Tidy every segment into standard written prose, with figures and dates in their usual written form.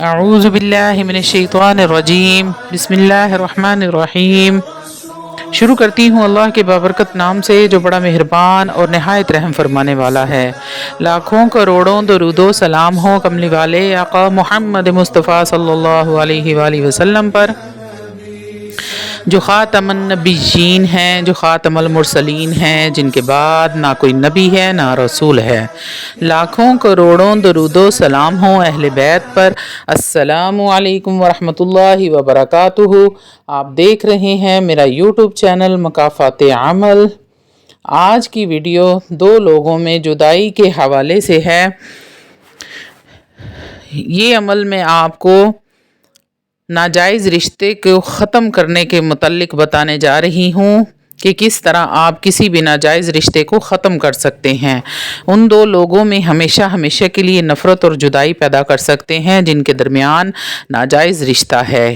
اعوذ باللہ من الشیطان الرجیم بسم اللہ الرحمن الرحیم۔ شروع کرتی ہوں اللہ کے بابرکت نام سے جو بڑا مہربان اور نہایت رحم فرمانے والا ہے۔ لاکھوں کروڑوں درود و سلام ہو کملی والے آقا محمد مصطفیٰ صلی اللہ علیہ وآلہ وسلم پر، جو خاتم النبیین ہیں، جو خاتم المرسلین ہیں، جن کے بعد نہ کوئی نبی ہے نہ رسول ہے۔ لاکھوں کروڑوں درود و سلام ہوں اہل بیت پر۔ السلام علیکم ورحمۃ اللہ وبرکاتہ۔ آپ دیکھ رہے ہیں میرا یوٹیوب چینل مکافات عمل۔ آج کی ویڈیو دو لوگوں میں جدائی کے حوالے سے ہے۔ یہ عمل میں آپ کو ناجائز رشتے کو ختم کرنے کے متعلق بتانے جا رہی ہوں کہ کس طرح آپ کسی بھی ناجائز رشتے کو ختم کر سکتے ہیں، ان دو لوگوں میں ہمیشہ کے لیے نفرت اور جدائی پیدا کر سکتے ہیں جن کے درمیان ناجائز رشتہ ہے۔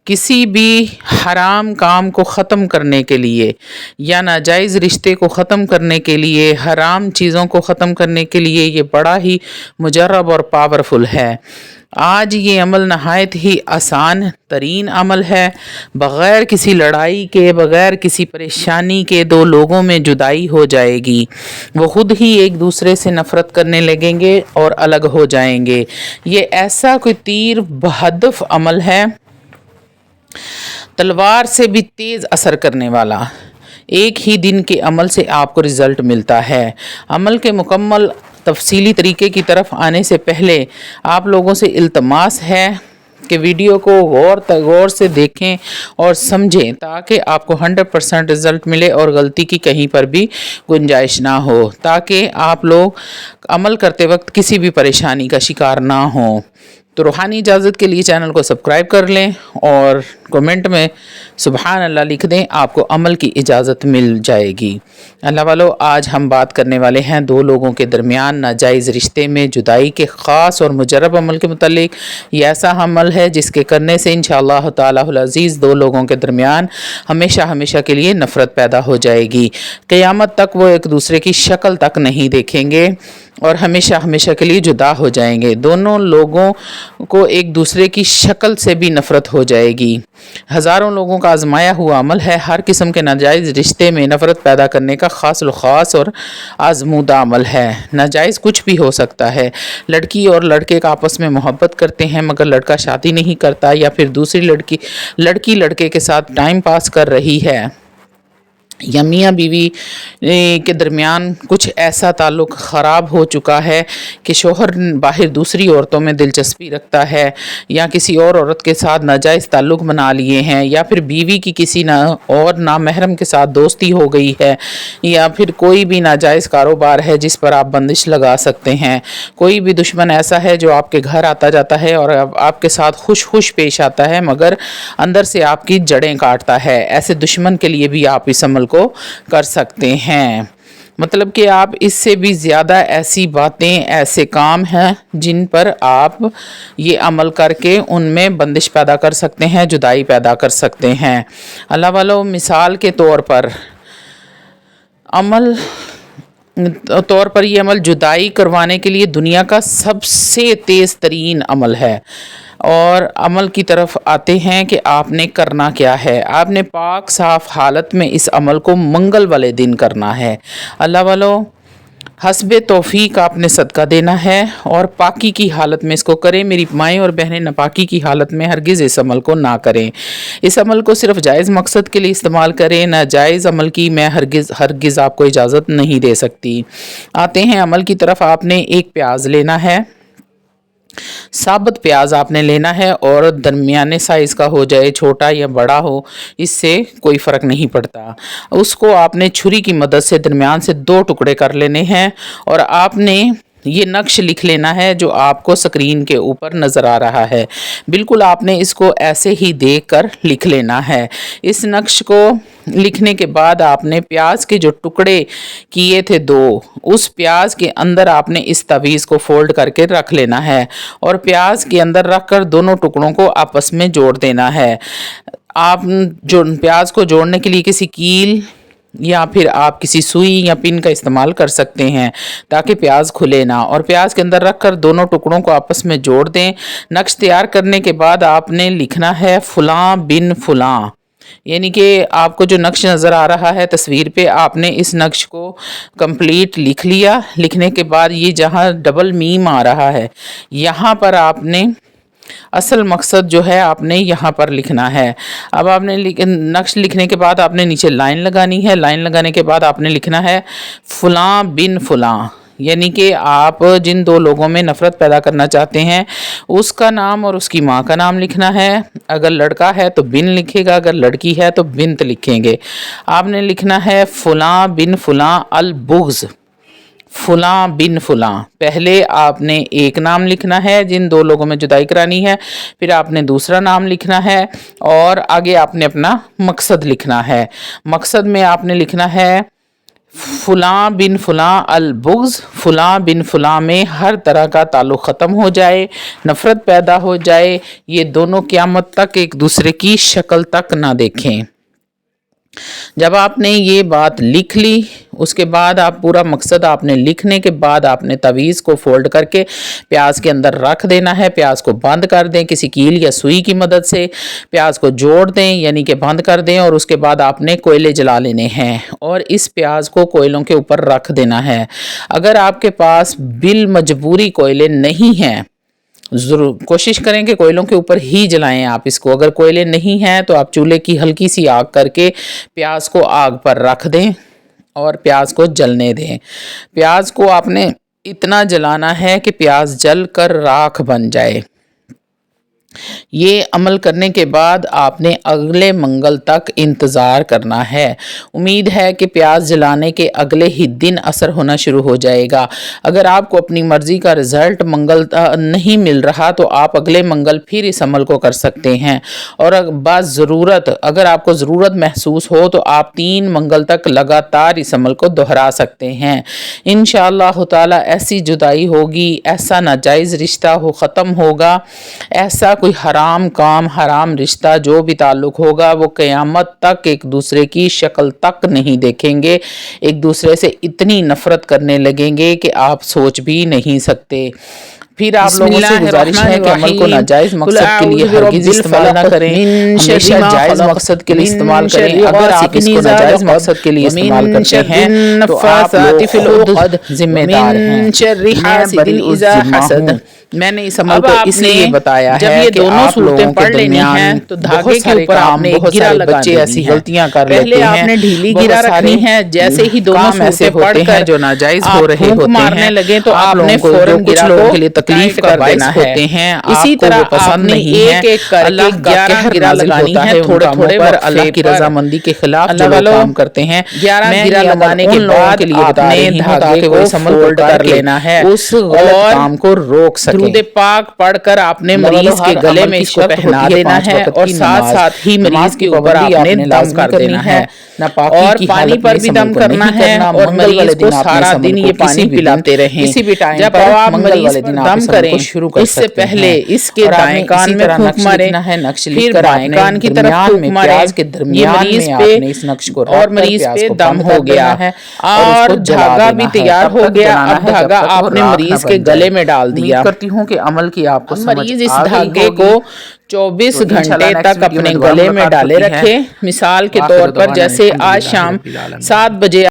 کسی بھی حرام کام کو ختم کرنے کے لیے یا ناجائز رشتے کو ختم کرنے کے لیے، حرام چیزوں کو ختم کرنے کے لیے یہ بڑا ہی مجرب اور پاورفل ہے۔ آج یہ عمل نہایت ہی آسان ترین عمل ہے۔ بغیر کسی لڑائی کے، بغیر کسی پریشانی کے دو لوگوں میں جدائی ہو جائے گی۔ وہ خود ہی ایک دوسرے سے نفرت کرنے لگیں گے اور الگ ہو جائیں گے۔ یہ ایسا کوئی تیر بہدف عمل ہے، تلوار سے بھی تیز اثر کرنے والا۔ ایک ہی دن کے عمل سے آپ کو رزلٹ ملتا ہے۔ عمل کے مکمل تفصیلی طریقے کی طرف آنے سے پہلے آپ لوگوں سے التماس ہے کہ ویڈیو کو غور سے دیکھیں اور سمجھیں تاکہ آپ کو 100% رزلٹ ملے اور غلطی کی کہیں پر بھی گنجائش نہ ہو، تاکہ آپ لوگ عمل کرتے وقت کسی بھی پریشانی کا شکار نہ ہوں۔ تو روحانی اجازت کے لیے چینل کو سبسکرائب کر لیں اور کومنٹ میں سبحان اللہ لکھ دیں، آپ کو عمل کی اجازت مل جائے گی۔ اللہ والو، آج ہم بات کرنے والے ہیں دو لوگوں کے درمیان ناجائز رشتے میں جدائی کے خاص اور مجرب عمل کے متعلق۔ یہ ایسا عمل ہے جس کے کرنے سے انشاءاللہ تعالی العزیز دو لوگوں کے درمیان ہمیشہ کے لیے نفرت پیدا ہو جائے گی۔ قیامت تک وہ ایک دوسرے کی شکل تک نہیں دیکھیں گے اور ہمیشہ کے لیے جدا ہو جائیں گے۔ دونوں لوگوں کو ایک دوسرے کی شکل سے بھی نفرت ہو جائے گی۔ ہزاروں لوگوں کا آزمایا ہوا عمل ہے۔ ہر قسم کے ناجائز رشتے میں نفرت پیدا کرنے کا خاص اور آزمودہ عمل ہے۔ ناجائز کچھ بھی ہو سکتا ہے۔ لڑکی اور لڑکے کا آپس میں محبت کرتے ہیں مگر لڑکا شادی نہیں کرتا، یا پھر دوسری لڑکی لڑکے کے ساتھ ٹائم پاس کر رہی ہے، یا میاں بیوی کے درمیان کچھ ایسا تعلق خراب ہو چکا ہے کہ شوہر باہر دوسری عورتوں میں دلچسپی رکھتا ہے، یا کسی اور عورت کے ساتھ ناجائز تعلق بنا لیے ہیں، یا پھر بیوی کی کسی اور نامحرم کے ساتھ دوستی ہو گئی ہے، یا پھر کوئی بھی ناجائز کاروبار ہے جس پر آپ بندش لگا سکتے ہیں۔ کوئی بھی دشمن ایسا ہے جو آپ کے گھر آتا جاتا ہے اور آپ کے ساتھ خوش پیش آتا ہے مگر اندر سے آپ کی جڑیں کاٹتا ہے۔ ایسے دشمن کے لیے بھی آپ اس عمل کو کر سکتے ہیں۔ مطلب کہ آپ اس سے بھی زیادہ ایسی باتیں، ایسے کام ہیں جن پر آپ یہ عمل کر کے ان میں بندش پیدا کر سکتے ہیں، جدائی پیدا کر سکتے ہیں۔ اللہ والو، مثال کے طور پر یہ عمل جدائی کروانے کے لیے دنیا کا سب سے تیز ترین عمل ہے۔ اور عمل کی طرف آتے ہیں کہ آپ نے کرنا کیا ہے۔ آپ نے پاک صاف حالت میں اس عمل کو منگل والے دن کرنا ہے۔ اللہ والو، حسب توفیق آپ نے صدقہ دینا ہے اور پاکی کی حالت میں اس کو کریں۔ میری مائیں اور بہنیں ناپاکی کی حالت میں ہرگز اس عمل کو نہ کریں۔ اس عمل کو صرف جائز مقصد کے لیے استعمال کریں، ناجائز عمل کی میں ہرگز آپ کو اجازت نہیں دے سکتی۔ آتے ہیں عمل کی طرف۔ آپ نے ایک پیاز لینا ہے، ثابت پیاز آپ نے لینا ہے، اور درمیانے سائز کا ہو جائے، چھوٹا یا بڑا ہو، اس سے کوئی فرق نہیں پڑتا۔ اس کو آپ نے چھری کی مدد سے درمیان سے 2 ٹکڑے کر لینے ہیں، اور آپ نے یہ نقش لکھ لینا ہے جو آپ کو سکرین کے اوپر نظر آ رہا ہے۔ بالکل آپ نے اس کو ایسے ہی دیکھ کر لکھ لینا ہے۔ اس نقش کو لکھنے کے بعد آپ نے پیاز کے جو ٹکڑے کیے تھے 2، اس پیاز کے اندر آپ نے اس تعویذ کو فولڈ کر کے رکھ لینا ہے، اور پیاز کے اندر رکھ کر دونوں ٹکڑوں کو آپس میں جوڑ دینا ہے۔ آپ جو پیاز کو جوڑنے کے لیے کسی کیل या फिर आप किसी सुई या पिन का इस्तेमाल कर सकते हैं ताकि प्याज खुले ना। और प्याज के अंदर रखकर दोनों टुकड़ों को आपस में जोड़ दें। नक्श तैयार करने के बाद आपने लिखना है फलां बिन फलां, यानी कि आपको जो नक्श नज़र आ रहा है तस्वीर पे, आपने इस नक्श को कंप्लीट लिख लिया। लिखने के बाद ये जहाँ डबल मीम आ रहा है यहाँ पर आपने असल मकसद जो है आपने यहाँ पर लिखना है। अब आपने नक्श लिखने के बाद आपने नीचे लाइन लगानी है। लाइन लगाने के बाद आपने लिखना है फलां बिन फलां, यानी कि आप जिन दो लोगों में नफ़रत पैदा करना चाहते हैं उसका नाम और उसकी माँ का नाम लिखना है। अगर लड़का है तो बिन लिखेगा, अगर लड़की है तो बिन्त लिखेंगे। आपने लिखना है फलां बिन फलां अल बुग़्ज़, फलां बिन फलां। पहले आपने एक नाम लिखना है जिन दो लोगों में जुदाई करानी है, फिर आपने दूसरा नाम लिखना है और आगे आपने अपना मकसद लिखना है। मकसद में आपने लिखना है फलां बिन फलां अल बुग़्ज़, फलां बिन फलां में हर तरह का ताल्लुक़ ख़त्म हो जाए, नफ़रत पैदा हो जाए, ये दोनों क़यामत तक एक दूसरे की शक्ल तक ना देखें। जब आपने ये बात लिख ली उसके बाद आप पूरा मकसद आपने लिखने के बाद आपने तवीज़ को फोल्ड करके प्याज के अंदर रख देना है। प्याज को बंद कर दें किसी कील या सुई की मदद से, प्याज को जोड़ दें यानी कि बंद कर दें और उसके बाद आपने कोयले जला लेने हैं और इस प्याज को कोयलों के ऊपर रख देना है। अगर आपके पास बिल मजबूरी कोयले नहीं हैं, ज़रूर कोशिश करें कि कोयलों के ऊपर ही जलाएं आप इसको। अगर कोयले नहीं हैं तो आप चूल्हे की हल्की सी आग करके प्याज को आग पर रख दें और प्याज को जलने दें। प्याज को आपने इतना जलाना है कि प्याज जल कर राख बन जाए। ये अमल करने के बाद आपने अगले मंगल तक इंतज़ार करना है। उम्मीद है कि प्याज जलाने के अगले ही दिन असर होना शुरू हो जाएगा। अगर आपको अपनी मर्ज़ी का रिज़ल्ट मंगल नहीं मिल रहा तो आप अगले मंगल फिर इस अमल को कर सकते हैं और बाज़रूरत अगर आपको ज़रूरत महसूस हो तो आप 3 मंगल तक लगातार इस अमल को दोहरा सकते हैं। इंशाअल्लाह ताला ऐसी जुदाई होगी, ऐसा नाजायज़ रिश्ता ख़त्म होगा, ऐसा कोई हराम काम हराम रिश्ता जो भी ताल्लुक़ होगा वो क़यामत तक एक दूसरे की शक्ल तक नहीं देखेंगे, एक दूसरे से इतनी नफ़रत करने लगेंगे कि आप सोच भी नहीं सकते। फिर आप लोगों से गुजारिश है कि अमल को नाजायज़ मकसद के लिए हरगिज़ इस्तेमाल ना करें, हमेशा जायज़ मकसद के लिए इस्तेमाल करें। अगर आप इसको नाजायज़ मकसद के लिए इस्तेमाल करते हैं तो आप लोग खुद जिम्मेदार हैं। मैंने इस अमल को इसलिए बताया जब है ये कि दोनों आप सूरतें लोगों पढ़ के लेनी दरमियान हैं तो धागे बहुत के सारे ऊपर काम, आपने बहुत गिरा सारे लगा बच्चे देनी ऐसी है। गलतियां कर पहले लेते हैं। आपने ढीली बहुत गिरा सारे रखनी है, जैसे ही दोनों काम ऐसे सूरतें होते हैं पढ़कर जो नाजायज हो आप रहे फूंक होते मारने हैं, लगे तो आप आपने लोगों को फौरन जो कुछ गिरा लोगों को के लिए तकलीफ टाइट का कर बायस देना है। होते हैं, इसी आपको तरह वो पसंद आपने नहीं है। एक एक करके अल्लाह का 11 कहर गिरा नाज़िल लगानी होता है, है उन थोड़े कामों थोड़े पर, वक्फे अल्लाह की पर। रजामंदी के खिलाफ जो अल्लाह लोग वालों, काम करते हैं। 11 मैं गिरा ये अमल लगाने उन के लोगों बाद के लिए बता आपने रही हूँ धागे ताकि वो को इस अमल को फोल्ड कर करके लेना है उस गलत और काम को रोक सके। दुरूद पाक पढ़कर आपने मरीज के गले में इसको पहना देना है और साथ साथ ही मरीज के ऊपर आपने दम कर देना है और पानी पर भी दम करना है और मरीज को सारा दिन ये पानी पिलाते रहें। किसी भी टाइम जब पर आप मंगल मरीज वाले पर दिन आप दम इस अमल करें को शुरू कर इससे सकते पहले हैं। इसके और आपने दाएं कान इसी में तरह फूंक नक्श मारे, लिखना है, नक्श फिर लिखकर बाएं आपने कान की तरफ दरमियान फूंक में मारे। प्याज के ये दरमियान मरीज में पे आपने इस नक्श को और रखकर मरीज प्याज पे को दम बंद हो कर गया देना है और उसको जला धागा भी देना है। तैयार तब हो तक गया। जलाना अब है जब धागा तक वो आपने राख मरीज ना के बन गले जाए। में डाल उम्मीद दिया। करती हूँ कि अमल की आपको समझ मरीज इस आ गई धागे होगी। को 24 तो इंशाल्लाह घंटे नेक्स्ट तक वीडियो में अपने दोबारा गले में मुलाकात डाले होती है। रखें। मिसाल के आखिर तौर पर दवाना जैसे आज अल्हम्दुलिल्लाह शाम रब्बिल आलमीन। 7 बजे